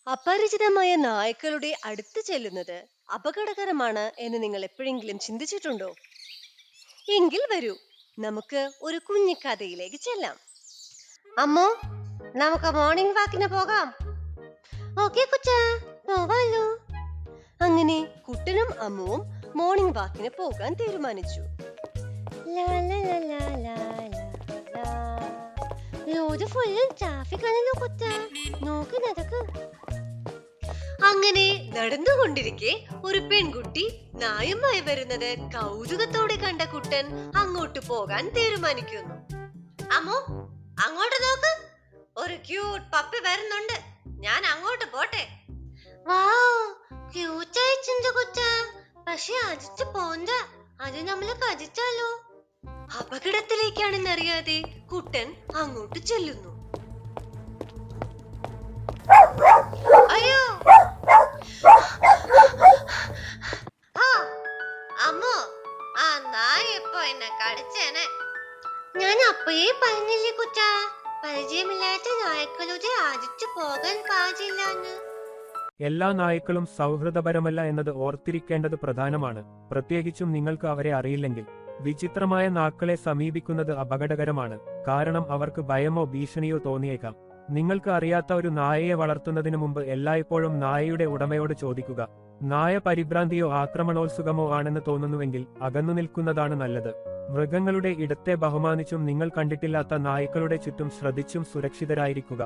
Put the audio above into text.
അപരിചിതമായ നായ്ക്കളുടെ അടുത്ത് ചെല്ലുന്നത് അപകടകരമാണ് എന്ന് നിങ്ങൾ എപ്പോഴെങ്കിലും ചിന്തിച്ചിട്ടുണ്ടോ? എങ്കിൽ വരൂ, നമുക്ക് ഒരു കുഞ്ഞു കഥയിലേക്ക് ചെല്ലാം. അമ്മോ, നമുക്ക് മോർണിംഗ് വാക്കിന് പോകാം. ഓക്കെ കൊച്ചാ, പോവാലോ. അങ്ങനെ കുട്ടനും അമ്മുവും മോർണിംഗ് വാക്കിന് പോകാൻ തീരുമാനിച്ചു. റോഡ് ഫുള്ള് ട്രാഫിക് ആണല്ലോ കൊച്ചാ, നോക്കി നടക്ക്. അങ്ങനെ നടന്നുകൊണ്ടിരിക്കെ ഒരു പെൺകുട്ടി നായുമായി വരുന്നത് കൗതുകത്തോടെ കണ്ട കുട്ടൻ അങ്ങോട്ട് പോകാൻ തീരുമാനിക്കുന്നു. അമ്മോ, അങ്ങോട്ട് നോക്ക്, ഒരു ക്യൂട്ട് പപ്പി വരുന്നുണ്ട്, ഞാൻ അങ്ങോട്ട് പോട്ടെ. പക്ഷെ അടിച്ചു പോണ്ട, അത് നമ്മളെ കടിച്ചാലോ? അപകടത്തിലേക്കാണെന്നറിയാതെ കുട്ടൻ അങ്ങോട്ട് ചെല്ലുന്നു. അയ്യോ അമ്മോ, ആ നായ ഇപ്പൊ എന്നെ കടിച്ചേനെ. ഞാൻ അപ്പോഴേ പറഞ്ഞില്ലേ കുട്ടാ, പരിചയമില്ലാത്ത നായ്ക്കളുടെ ആദിച്ചു പോകാൻ പാടില്ലാന്ന്. എല്ലാ നായ്ക്കളും സൗഹൃദപരമല്ല എന്നത് ഓർത്തിരിക്കേണ്ടത് പ്രധാനമാണ്. പ്രത്യേകിച്ചും നിങ്ങൾക്ക് അവരെ അറിയില്ലെങ്കിൽ. വിചിത്രമായ നാക്കളെ സമീപിക്കുന്നത് അപകടകരമാണ്. കാരണം അവർക്ക് ഭയമോ ഭീഷണിയോ തോന്നിയേക്കാം. നിങ്ങൾക്ക് അറിയാത്ത ഒരു നായയെ വളർത്തുന്നതിനു മുമ്പ് എല്ലായ്പ്പോഴും നായയുടെ ഉടമയോട് ചോദിക്കുക. നായ പരിഭ്രാന്തിയോ ആക്രമണോത്സുകമോ ആണെന്ന് തോന്നുന്നുവെങ്കിൽ അകന്നു നിൽക്കുന്നതാണ് നല്ലത്. മൃഗങ്ങളുടെ ഇടത്തെ ബഹുമാനിച്ചും നിങ്ങൾ കണ്ടിട്ടില്ലാത്ത നായ്ക്കളുടെ ചുറ്റും ശ്രദ്ധിച്ചും സുരക്ഷിതരായിരിക്കുക.